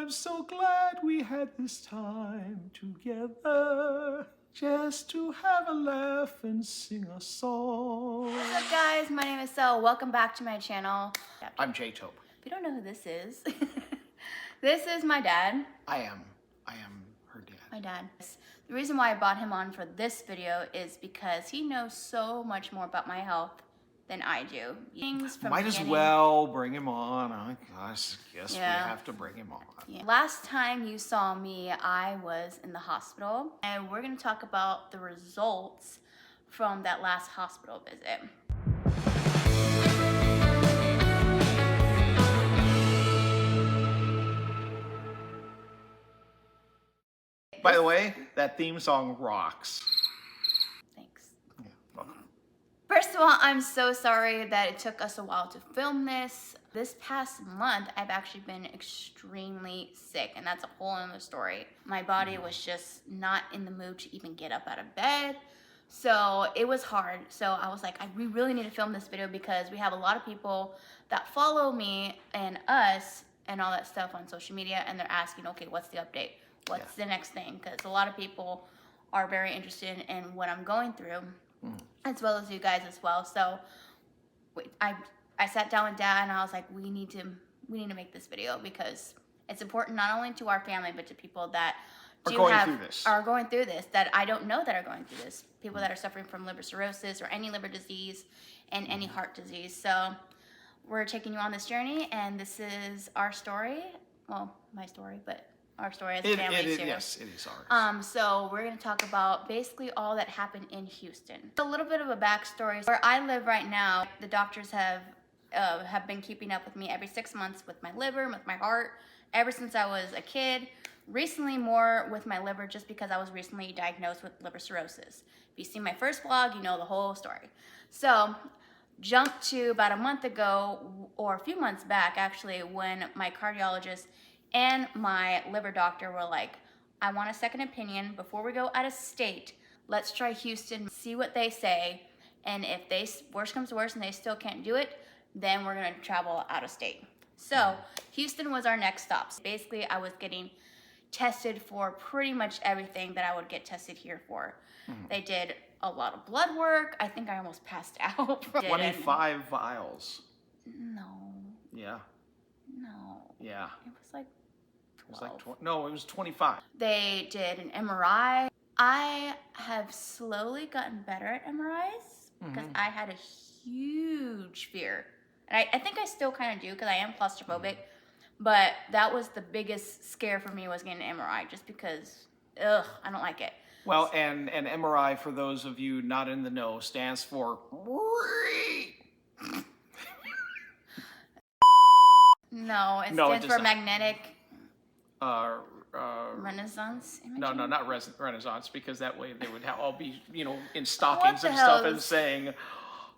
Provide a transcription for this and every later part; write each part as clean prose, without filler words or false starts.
I'm so glad we had this time together, just to have a laugh and sing a song. What's up, guys? My name is Sel. Welcome back to my channel. I'm J-Tope. If you don't know who this is, this is my dad. I am her dad. My dad. The reason why I brought him on for this video is because he knows so much more about my health than I do. Things from Might as well bring him on. I guess we have to bring him on. Yeah. Last time you saw me, I was in the hospital, and we're going to talk about the results from that last hospital visit. By the way, that theme song rocks. Thanks. Yeah, welcome. First of all, I'm so sorry that it took us a while to film this. This past month, I've actually been extremely sick, and that's a whole other story. My body was just not in the mood to even get up out of bed. So it was hard. So I was like, we really need to film this video because we have a lot of people that follow me and us and all that stuff on social media, and they're asking, okay, what's the update? What's the next thing? Because a lot of people are very interested in what I'm going through, as well as you guys as well. So I sat down with Dad and I was like, we need to make this video because it's important not only to our family but to people that are going through this that I don't know that are going through this. People that are suffering from liver cirrhosis or any liver disease and any heart disease. So we're taking you on this journey, and this is our story. Well, my story, but our story as a family too. Yes, it is ours. So we're going to talk about basically all that happened in Houston. A little bit of a backstory. Where I live right now, the doctors have been keeping up with me every 6 months with my liver, with my heart, ever since I was a kid. Recently more with my liver just because I was recently diagnosed with liver cirrhosis. If you see my first vlog, you know the whole story. So jump to about a month ago, or a few months back actually, when my cardiologist and my liver doctor were like, I want a second opinion before we go out of state. Let's try Houston, see what they say. And if worst comes to worst and they still can't do it, then we're gonna travel out of state. So Houston was our next stop. Basically, I was getting tested for pretty much everything that I would get tested here for. They did a lot of blood work. I think I almost passed out. 25 vials. No. Yeah. No. Yeah. It was like 12. No, it was 25. They did an MRI. I have slowly gotten better at MRIs because I had a huge fear. And I think I still kind of do because I am claustrophobic. But that was the biggest scare for me, was getting an MRI, just because, I don't like it. Well, and MRI, for those of you not in the know, stands for... No, it stands for magnetic... Renaissance imaging? No, not Renaissance, because that way they would all be, in stockings and stuff and saying,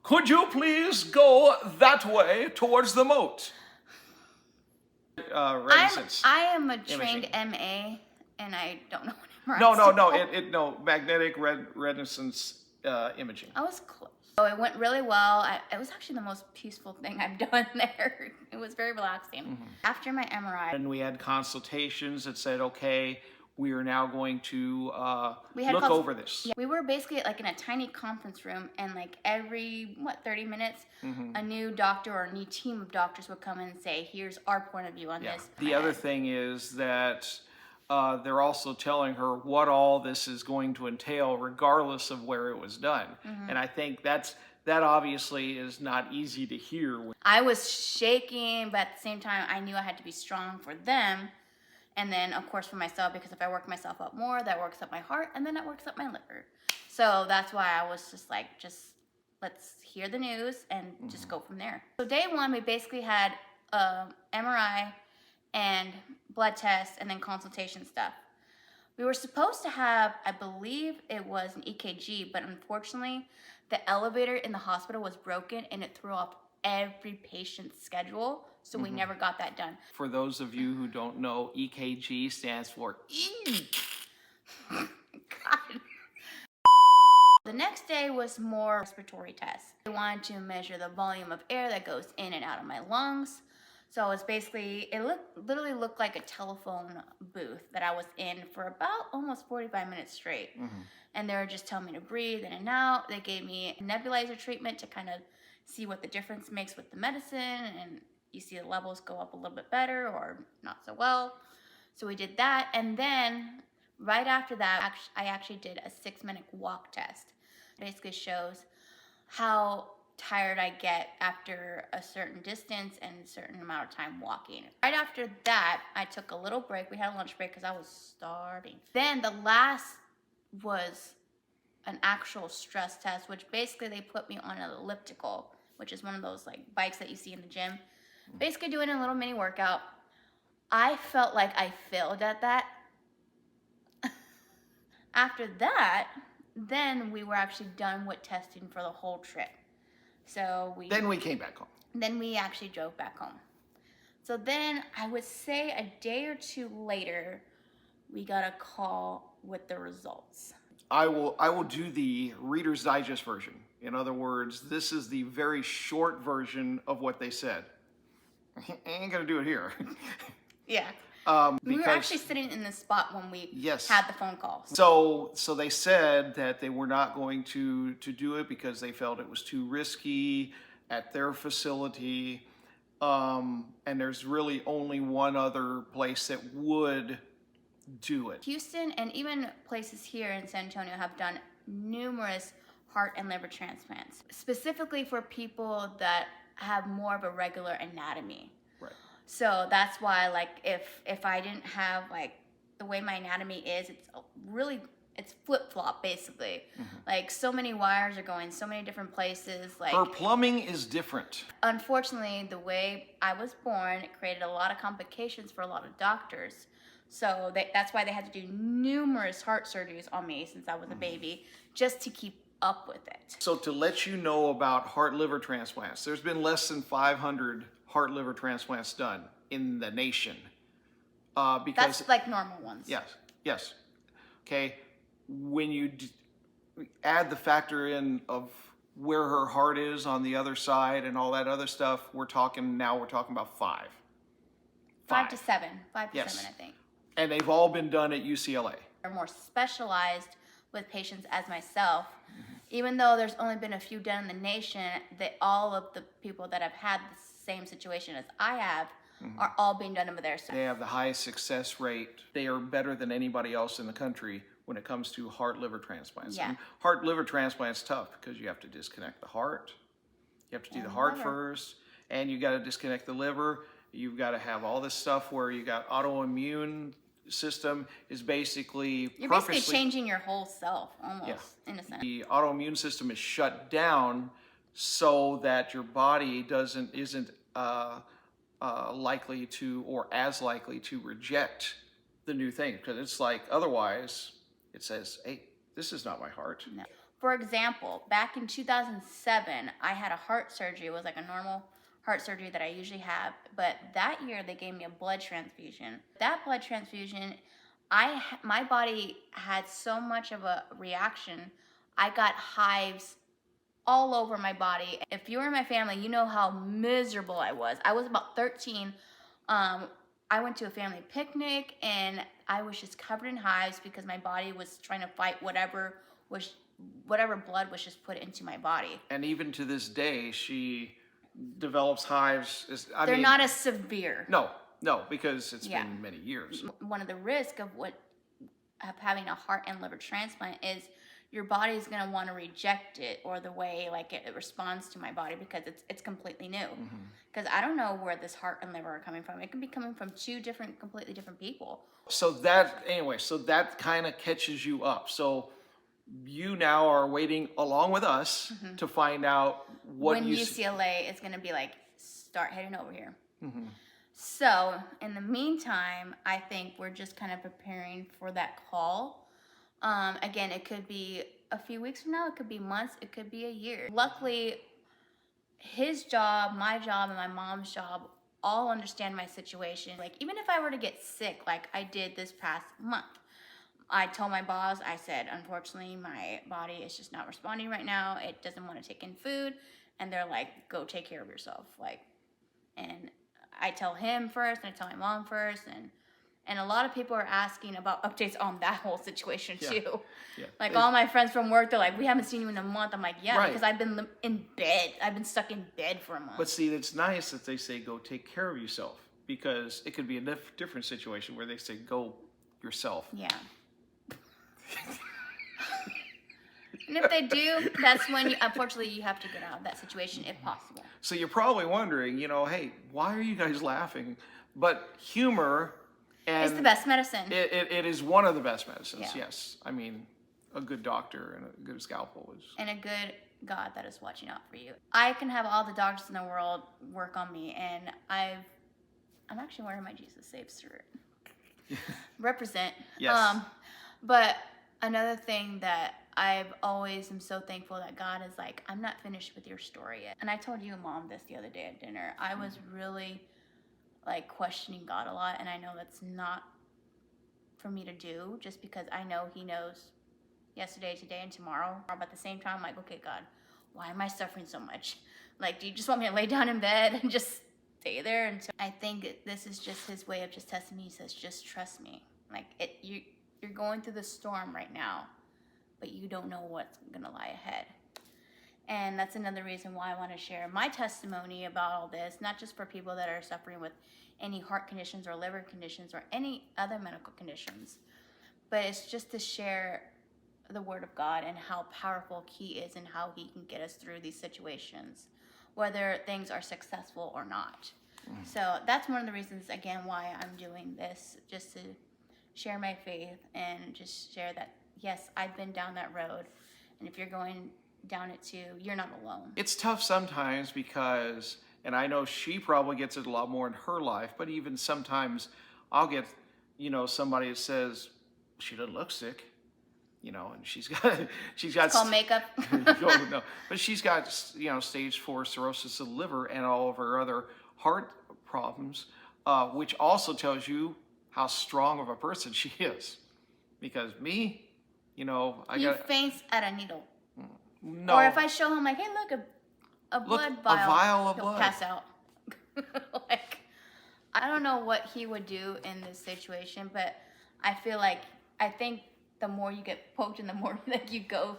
could you please go that way towards the moat? Renaissance. I am a trained MA, and I don't know what MRI is. No, magnetic renaissance imaging. I was close. So it went really well. It was actually the most peaceful thing I've done there. It was very relaxing. After my MRI. And we had consultations that said, okay, we are now going to look over this. Yeah, we were basically like in a tiny conference room, and like every, 30 minutes, a new doctor or a new team of doctors would come in and say, here's our point of view on this. The other thing is that they're also telling her what all this is going to entail, regardless of where it was done. And I think that obviously is not easy to hear. I was shaking, but at the same time, I knew I had to be strong for them. And then, of course, for myself, because if I work myself up more, that works up my heart, and then that works up my liver. So that's why I was just like, let's hear the news and just go from there. So day one, we basically had MRI and blood tests and then consultation stuff. We were supposed to have, I believe it was an EKG, but unfortunately, the elevator in the hospital was broken and it threw off every patient's schedule. So we never got that done. For those of you who don't know, EKG stands for God. The next day was more respiratory tests. They wanted to measure the volume of air that goes in and out of my lungs. So it's basically, literally looked like a telephone booth that I was in for about almost 45 minutes straight. And they were just telling me to breathe in and out. They gave me nebulizer treatment to kind of see what the difference makes with the medicine, and you see the levels go up a little bit better or not so well. So we did that, and then right after that, I actually did a 6-minute walk test. It basically shows how tired I get after a certain distance and a certain amount of time walking. Right after that, I took a little break. We had a lunch break because I was starving. Then the last was an actual stress test, which basically they put me on an elliptical, which is one of those like bikes that you see in the gym. Basically doing a little mini workout. I felt like I failed at that. After that, then we were actually done with testing for the whole trip. So Then we came back home. Then we actually drove back home. So then I would say a day or two later, we got a call with the results. I will do the Reader's Digest version. In other words, this is the very short version of what they said. I ain't gonna do it here. Yeah. We were actually sitting in the spot when we had the phone call. So they said that they were not going to do it because they felt it was too risky at their facility. And there's really only one other place that would do it. Houston and even places here in San Antonio have done numerous heart and liver transplants, specifically for people that have more of a regular anatomy. Right. So that's why, like, if I didn't have, like, the way my anatomy is, it's flip-flop, basically. Like, so many wires are going so many different places. Like, her plumbing is different. Unfortunately, the way I was born, it created a lot of complications for a lot of doctors. So that's why they had to do numerous heart surgeries on me since I was a baby, just to keep up with it. So to let you know about heart-liver transplants, there's been less than 500 heart-liver transplants done in the nation. Because that's like normal ones. Yes. Okay, when you add the factor in of where her heart is on the other side and all that other stuff, we're talking about 5. 5 to 7. 5 to Yes. 7, I think. And they've all been done at UCLA. Are more specialized with patients as myself. Even though there's only been a few done in the nation, all of the people that have had the same situation as I have are all being done over there. So they have the highest success rate. They are better than anybody else in the country when it comes to heart-liver transplants. Yeah. And heart-liver transplants tough because you have to disconnect the heart. You have to do the heart first, and you got to disconnect the liver. You've got to have all this stuff where you got autoimmune system is basically you're basically changing your whole self almost in a sense. The autoimmune system is shut down so that your body isn't likely to or as likely to reject the new thing, because it's like otherwise it says, hey, this is not my heart. No. For example, back in 2007, I had a heart surgery. It was like a normal heart surgery that I usually have, but that year they gave me a blood transfusion. That blood transfusion, my body had so much of a reaction. I got hives all over my body. If you were in my family, you know how miserable I was. I was about 13. I went to a family picnic and I was just covered in hives because my body was trying to fight whatever blood was just put into my body. And even to this day, she develops hives. They're not as severe. No, because it's been many years. One of the risks of having a heart and liver transplant is your body is going to want to reject it, or the way like it responds to my body, because it's completely new. Because I don't know where this heart and liver are coming from. It can be coming from two completely different people. So that kind of catches you up. So you now are waiting along with us to find out when UCLA is going to be like, start heading over here. So in the meantime, I think we're just kind of preparing for that call. Again, it could be a few weeks from now, it could be months, it could be a year. Luckily, his job, my job, and my mom's job all understand my situation. Like, even if I were to get sick, like I did this past month, I told my boss, I said, unfortunately, my body is just not responding right now. It doesn't want to take in food. And they're like, go take care of yourself. Like, and I tell him first, and I tell my mom first, and a lot of people are asking about updates on that whole situation too. Yeah. Like all my friends from work, they're like, "We haven't seen you in a month." I'm like, "Yeah, Right. because I've been in bed. I've been stuck in bed for a month." But see, it's nice that they say go take care of yourself, because it could be a different situation where they say go yourself. Yeah. And if they do, that's when, unfortunately, you have to get out of that situation if possible. So you're probably wondering, hey, why are you guys laughing? But humor and It's the best medicine. It is one of the best medicines. Yeah. Yes, I mean, a good doctor and a good scalpel is. And a good God that is watching out for you. I can have all the doctors in the world work on me, and I'm actually wearing my Jesus Saves shirt. Represent. Yes. But another thing that I've always am so thankful that God is like, I'm not finished with your story yet. And I told you, Mom, this the other day at dinner. I was really like questioning God a lot, and I know that's not for me to do, just because I know He knows yesterday, today, and tomorrow. But at the same time, I'm like, okay, God, why am I suffering so much? Like, do you just want me to lay down in bed and just stay there? And so I think this is just His way of just testing me. He says, just trust me. Like, you're going through the storm right now, but you don't know what's gonna lie ahead. And that's another reason why I want to share my testimony about all this, not just for people that are suffering with any heart conditions or liver conditions or any other medical conditions, but it's just to share the Word of God and how powerful He is and how He can get us through these situations, whether things are successful or not. So that's one of the reasons, again, why I'm doing this, just to share my faith and just share that, yes, I've been down that road, and if you're going down it too, you're not alone. It's tough sometimes because, and I know she probably gets it a lot more in her life, but even sometimes I'll get, somebody that says she doesn't look sick, and she's got It's called makeup. no, but she's got, stage 4 cirrhosis of the liver and all of her other heart problems, which also tells you how strong of a person she is. Because me, He faints at a needle. No. Or if I show him, like, hey, look, a blood vial. A vial of he'll blood. Pass out. Like, I don't know what he would do in this situation, but I think the more you get poked and the more that you go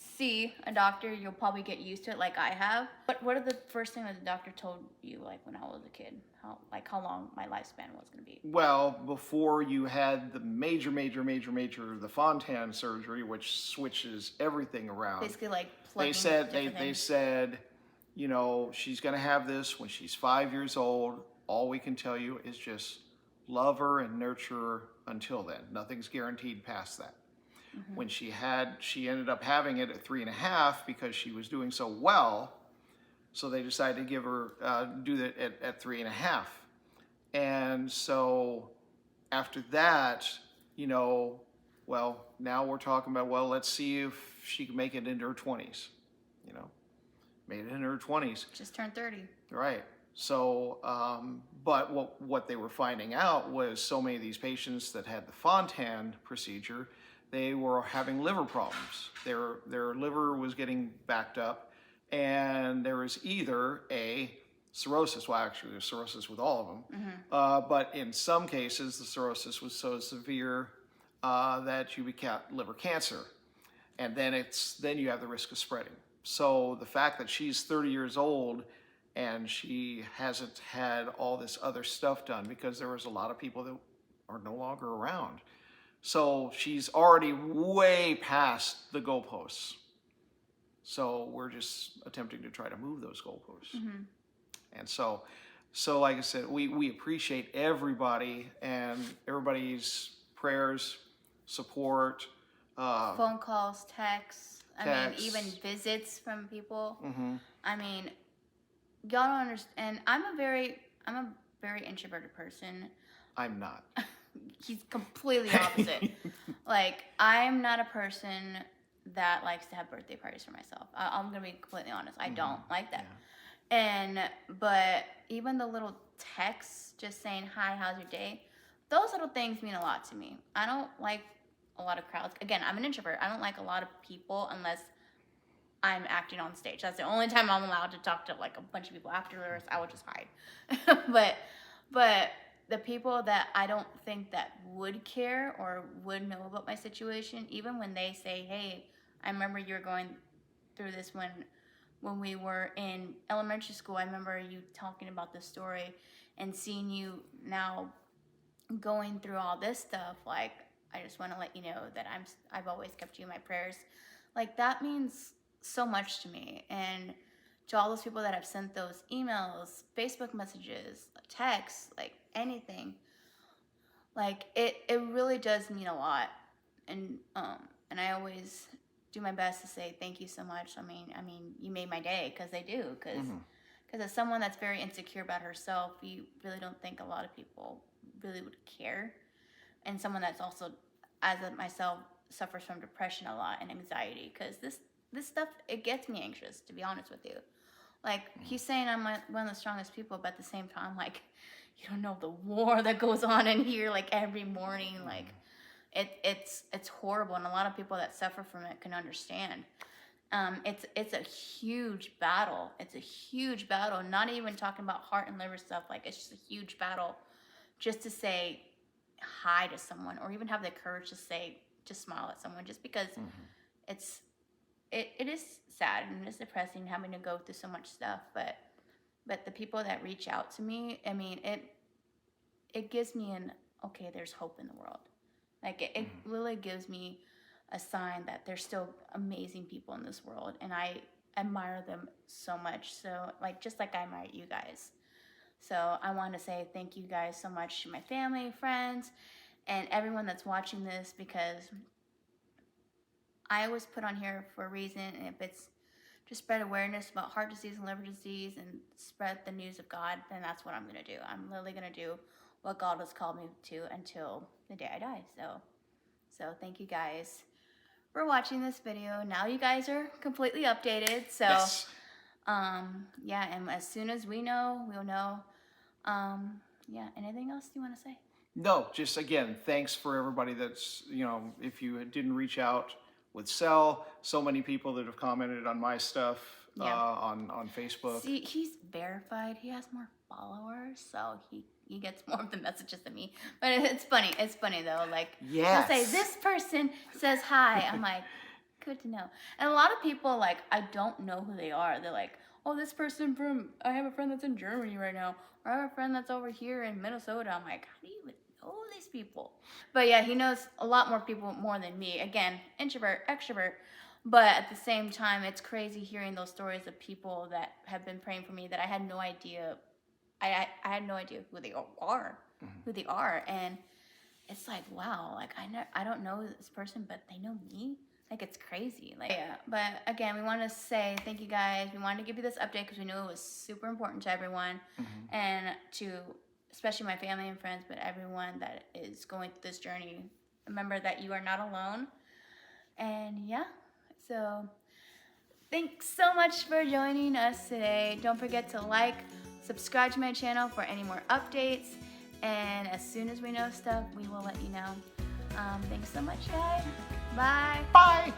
see a doctor, you'll probably get used to it, like I have. But what are the first things that the doctor told you, like when I was a kid, how long my lifespan was going to be? Well, before you had the major, the Fontan surgery, which switches everything around. Basically, like plugging. They said, she's going to have this when she's 5 years old. All we can tell you is just love her and nurture her until then. Nothing's guaranteed past that. Mm-hmm. When she ended up having it at 3.5 because she was doing so well. So they decided to give her, do that at 3.5. And so after that, well, now we're talking about, well, let's see if she can make it into her 20s, made it into her 20s. Just turned 30. Right. So, but what they were finding out was so many of these patients that had the Fontan procedure, they were having liver problems. Their liver was getting backed up, and there was either a cirrhosis, well, actually there's cirrhosis with all of them, but in some cases the cirrhosis was so severe that you got liver cancer, and then you have the risk of spreading. So the fact that she's 30 years old and she hasn't had all this other stuff done, because there was a lot of people that are no longer around. So she's already way past the goalposts. So we're just attempting to try to move those goalposts. Mm-hmm. And so like I said, we appreciate everybody and everybody's prayers, support. Phone calls, texts. I mean, even visits from people. Mm-hmm. I mean, y'all don't understand. I'm a very introverted person. I'm not. He's completely opposite. Like, I'm not a person that likes to have birthday parties for myself. I'm gonna be completely honest. I don't like that. Yeah. But even the little texts just saying, hi, how's your day? Those little things mean a lot to me. I don't like a lot of crowds. Again, I'm an introvert. I don't like a lot of people unless I'm acting on stage. That's the only time I'm allowed to talk to like a bunch of people. Afterwards, I would just hide. But But the people that I don't think that would care or would know about my situation, even when they say, hey, I remember you were going through this when we were in elementary school. I remember you talking about this story and seeing you now going through all this stuff. Like, I just want to let you know that I've always kept you in my prayers. Like, that means so much to me. And to all those people that have sent those emails, Facebook messages, texts, like anything, like it really does mean a lot. And I always do my best to say thank you so much. I mean you made my day, because they do, because as someone that's very insecure about herself, you really don't think a lot of people really would care. And someone that's also, as of myself, suffers from depression a lot and anxiety, because this stuff, it gets me anxious, to be honest with you. Like, he's saying I'm one of the strongest people, but at the same time, like, you don't know the war that goes on in here, like, every morning. Like, it's horrible, and a lot of people that suffer from it can understand. It's a huge battle. It's a huge battle. Not even talking about heart and liver stuff. Like, it's just a huge battle just to say hi to someone, or even have the courage to smile at someone, just because it is sad and it's depressing having to go through so much stuff. But the people that reach out to me, I mean, it gives me okay, there's hope in the world. Like, it really gives me a sign that there's still amazing people in this world, and I admire them so much. So, like, just like I admire you guys. So I want to say thank you guys so much to my family, friends, and everyone that's watching this, because I was put on here for a reason. And if it's to spread awareness about heart disease and liver disease and spread the news of God, then that's what I'm going to do. I'm literally going to do what God has called me to until the day I die. So thank you guys for watching this video. Now you guys are completely updated. So Yes. yeah, and as soon as we know, we'll know. Yeah, anything else you want to say? No, just again, thanks for everybody that's, if you didn't reach out with Cell, so many people that have commented on my stuff Yeah. on Facebook. See, he's verified. He has more followers, so he gets more of the messages than me. But it's funny. It's funny, though. Like, Yes. he'll say, this person says hi. I'm like, good to know. And a lot of people, like, I don't know who they are. They're like, oh, this person I have a friend that's in Germany right now. Or I have a friend that's over here in Minnesota. I'm like, how do you even know these people? But yeah, he knows a lot more people more than me. Again, introvert, extrovert. But at the same time, it's crazy hearing those stories of people that have been praying for me that I had no idea. I had no idea who they are. And it's like, wow, like I don't know this person, but they know me. Like, it's crazy. Like, yeah. But again, we want to say thank you guys. We wanted to give you this update because we knew it was super important to everyone, and to especially my family and friends, but everyone that is going through this journey. Remember that you are not alone. And yeah, so thanks so much for joining us today. Don't forget to like, subscribe to my channel for any more updates, and as soon as we know stuff, we will let you know. Thanks so much, guys. Bye. Bye.